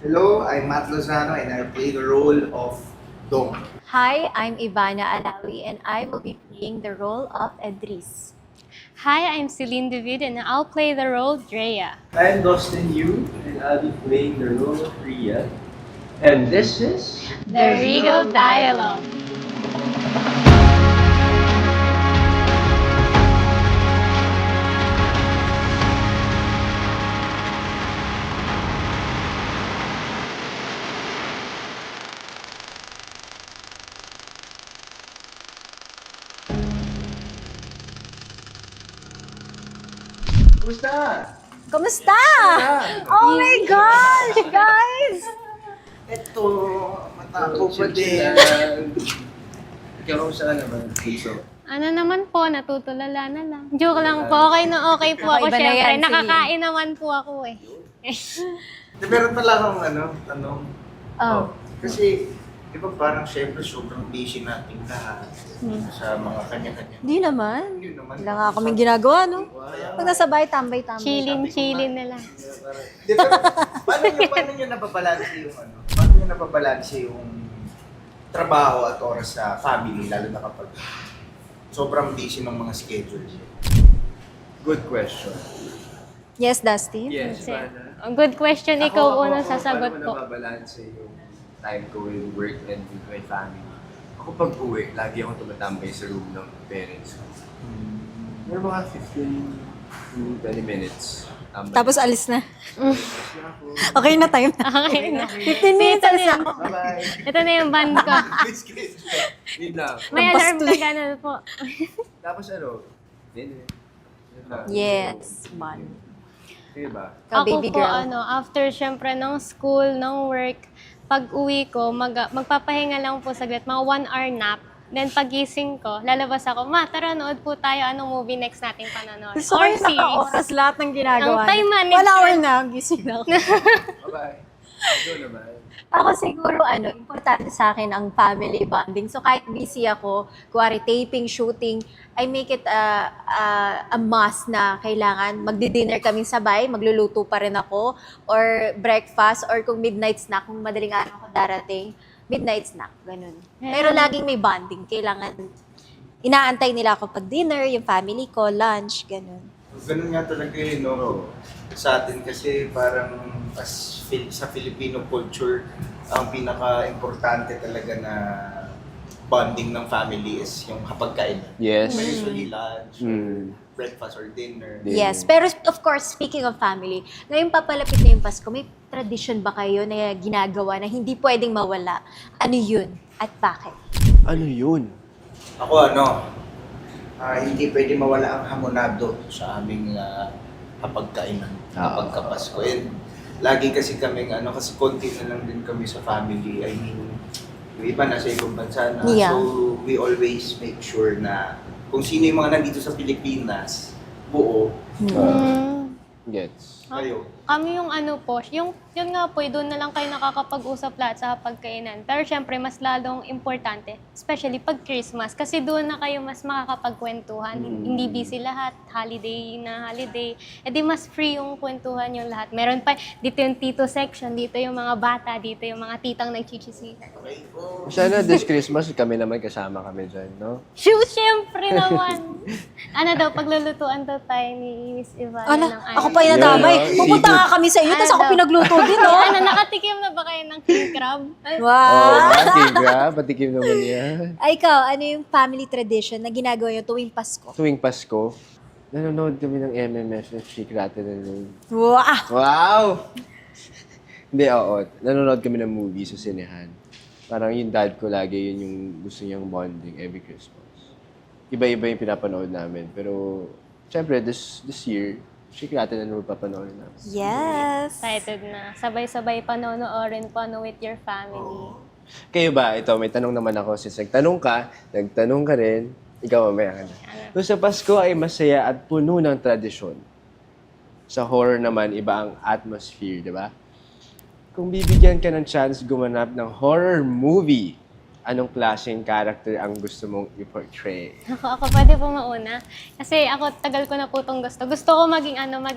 Hello, I'm Matt Lozano and I play the role of Dong. Hi, I'm Ivana Alawi and I will be playing the role of Edris. Hi, I'm Celine David and I'll play the role Drea. I'm Dustin Yu, and I'll be playing the role of Ria. And this is... The Regal Dialogue. Kumusta? Kumusta? Oh my gosh, guys! Ito, matako pa din. Ikaw, kamusta ka naman? Puso. Ano naman po, natutulala na lang. Joke lang po, okay na okay po ako Okay ba na syempre. yan, sige. Nakakain naman po ako eh. Meron pala akong tanong. Oh. Kasi, di ba parang syempre sobrang busy nating lahat sa mga kanya-kanya. Hindi naman. Yun naman. Wala nga kaming ginagawa, no? Kaya- Pag nasa bahay, tambay-tambay. Chillin na lang. Di ba, paano nyo napabalanse yung Paano nyo napabalanse yung trabaho at oras sa family, lalo na kapag sobrang busy ng mga schedule? Good question. Yes, Dusty? Yes, Kasi, Ivana. good question, ikaw unang sasagot Paano po. mo nababalanse yung time ko with work and with my family? Ako pag uwi, lagi ako tumatambay sa room ng parents ko. Meron mga 15 to 20 minutes. Tambay. Tapos alis na. Alis na ako. Okay na time na. Okay na. 15 minutes Ito alis na na yun. ako. Bye-bye. Ito na yung band ko. Yun lang. May Ang alarm basto ka eh. ganun po. Tapos dinner. Yun lang. Yes, man. Kayo ba? Ikaw, Ako baby po, girl. after syempre ng school, ng work, pag uwi ko, magpapahinga lang po saglit, mga 1 hour nap. Then pagising ko, lalabas ako, ma, tara, nood po tayo, anong movie next nating panonood? Gusto ko Or yung series. naka-oras lahat ng ginagawa. Ang time niya. management. 1 hour na, gising na ako. Bye-bye. Ikaw naman. Ako siguro, importante sa akin ang family bonding. So kahit busy ako, kuwari taping, shooting, I make it a must na kailangan magdi-dinner kami sabay, magluluto pa rin ako, or breakfast, or kung midnight snack, kung madaling araw ko darating, midnight snack, ganun. Pero laging may bonding, kailangan, inaantay nila ako pag dinner, yung family ko, lunch, ganun. Ganun nga talaga yun, no? Sa atin kasi parang sa Filipino culture, ang pinaka-importante talaga na bonding ng family is yung hapagkainan. Yes. Usually lunch, Mm. breakfast or dinner. Yeah. Yes, pero of course, speaking of family, ngayon papalapit na yung Pasko, may tradition ba kayo na ginagawa na hindi pwedeng mawala? Ano yun? At bakit? Ano yun? Ako hindi pwede mawala ang hamonado sa aming hapagkainan kapag Pasko. And lagi kasi kaming kasi konti na lang din kami sa family. I mean, yung iba nasa ibang bansa na. Yeah. So, we always make sure na kung sino yung mga nandito sa Pilipinas, buo, Gets. kayo. Kami yung yun nga po, doon na lang kayo nakakapag-usap lahat sa hapagkainan. Pero syempre, mas lalong importante, especially pag Christmas, kasi doon na kayo mas makakapagkwentuhan. Hindi busy lahat, holiday na holiday. E di mas free yung kwentuhan yung lahat. Meron pa, dito yung tito section, dito yung mga bata, dito yung mga titang nagchichismisan. Okay po. Sana this Christmas kami naman kasama kami dyan, no? Shoot, syempre naman! Paglulutuan daw tayo ni Miss Ivana ng Ako pa yung nadamay. Yeah, Pupunta seafood. nga kami sa inyo, tapos ako Ano? pinagluto din, no? Nakatikim na ba kayo ng king crab? Wow! Tiga, patikim naman yan. Ay, ikaw, ano yung family tradition na ginagawa nyo tuwing Pasko? Tuwing Pasko, nanonood kami ng MMS na Secret and Wow! Wow! Hindi, oo. Nanonood kami ng movie sa sinehan. Parang yung dad ko lagi, yun yung gusto niyang bonding every Christmas. Iba-iba yung pinapanood namin. Pero, syempre, this year, Secret and naman papanood namin. Yes! Excited na. Sabay-sabay panonoorin po with your family. Kayo ba? Ito, may tanong naman ako. Since nagtanong ka rin, ikaw mamaya ka na. Kung sa Pasko ay masaya at puno ng tradisyon. Sa horror naman, iba ang atmosphere, di ba? Kung bibigyan ka ng chance gumanap ng horror movie, anong klaseng character ang gusto mong i-portray? Ako pwede po mauna. Kasi ako, tagal ko na po itong gusto. Gusto ko maging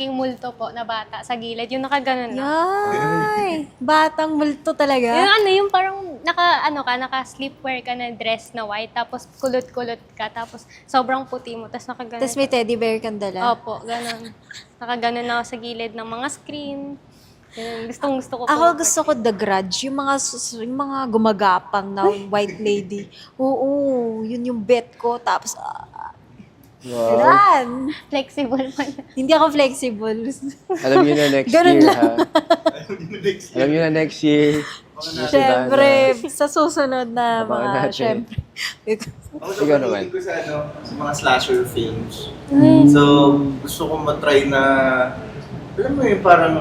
multo po na bata sa gilid. Yung nakaganon na. Yay! Batang multo talaga. Yung parang naka-sleepwear ka na dress na white, tapos kulot-kulot ka, tapos sobrang puti mo, tapos nakaganon. Tapos may teddy bear kang dala. Opo, ganon. Nakaganon ako sa gilid ng mga screen. Yun, gustong-gusto ko po. Ako gusto ko The Grudge, yung mga gumagapang na white lady. Oo, yun yung bet ko. Tapos, Wow. yan. Flexible pa na. Hindi ako flexible. Alam niyo na next Ganun year, lang. ha? Alam niyo na next year. Siyempre, sa susunod na Abangan mga, natin. siyempre. Ako sa Ikaw naman. panilig ko sa mga slasher films. So, gusto ko matry na, alam mo yung parang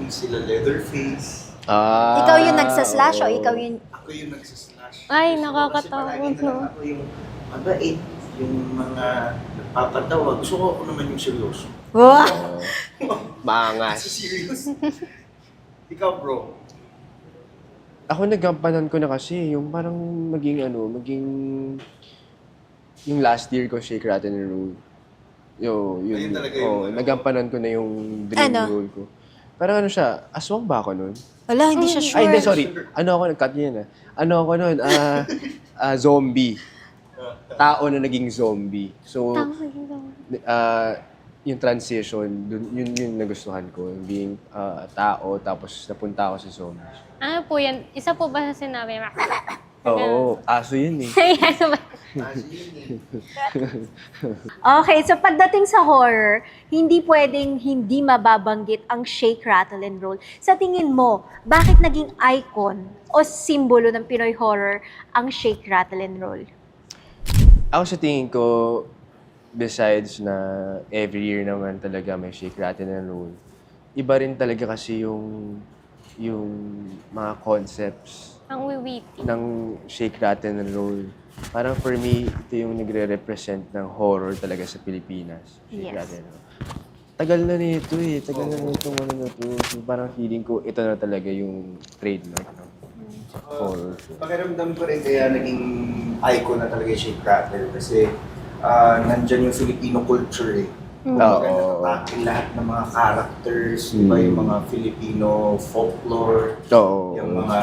sila Leatherface. Ah, Ikaw yung nagsaslash o oo. ikaw yung... Ako yung nagsaslash. Ay, Gusto ko nakakatawa, kasi palagi na lang no? ako yung mabait, yung mga nagpapatawa. Gusto ko ako naman yung seryoso. Wow! Oo. Maangas. Kasi serious. Ikaw, bro. Ako nagampanan ko na kasi, yung parang maging yung last year ko, Shake, Rattle, and Roll. Ayun talaga yung ano. nagampanan ko na yung dream Ano? role ko. Parang ano siya, aswang ba ako nun? Wala, hindi siya sure. Ay, hindi, sorry. Ano ako, nag-cut yun Ano ako nun? Zombie. Tao na naging zombie. So, yung transition, yun nagustuhan ko. Yung being tao, tapos napunta ako sa zombie. Ano po yan? Isa po ba sa sinabi? Oo, aso yun eh. Ano ba? Okay, so pagdating sa horror, hindi pwedeng hindi mababanggit ang Shake, Rattle, and Roll. Sa tingin mo, bakit naging icon o simbolo ng Pinoy horror ang Shake, Rattle, and Roll? Ako sa tingin ko, besides na every year naman talaga may Shake, Rattle, and Roll, iba rin talaga kasi yung mga concepts Ang wiwiti. ng Shake, Rattle, and Roll. Parang for me, ito yung nagre-represent ng horror talaga sa Pilipinas. Shake, Yes. Rattle, and Roll. Tagal na nito eh. Tagal na nito ano na to. So parang feeling ko, ito na talaga yung trademark ng horror. Pakiramdam ko rin kaya naging icon na talaga yung Shake Rattle kasi nandyan yung Filipino culture eh. Kumbaga Oo. natatake lahat ng mga characters, iba yung mga Filipino folklore, Oo. yung mga,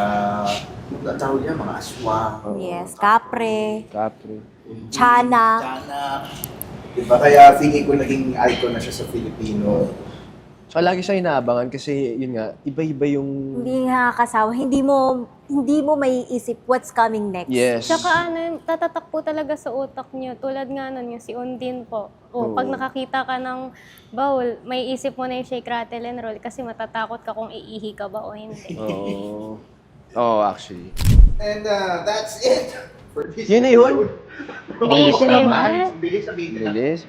tawag niya, mga aswang. Yes, Capre, Capri. Tiyanak. Tiyanak. Diba? Kaya feeling ko naging icon na siya sa Filipino. So lagi siya inaabangan kasi yun nga, iba-iba yung... Hindi nakakasawa. Hindi mo maiisip what's coming next. Yes. Tsaka tatatak po talaga sa utak niyo. Tulad nga nun, yung si Undin po. Pag Oo. nakakita ka ng bawl, may isip mo na yung Shake, Rattle, and Roll kasi matatakot ka kung iihi ka ba o hindi. Oo. Oo, actually. And that's it for this Yun na yun. Bilis naman. Bilis sabihin na. Bilis.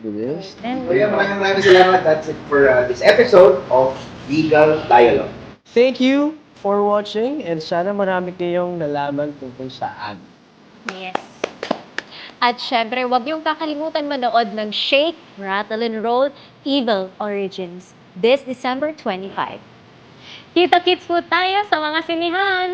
So yeah, maraming salamat. That's it for this episode of Legal Dialogue. Thank you for watching and sana marami kayong nalaman tungkol sa amin. Yes. At syempre, huwag niyong kakalimutan manood ng Shake, Rattle, and Roll Evil Origins this December 25. Kita-kits po tayo sa mga sinihan.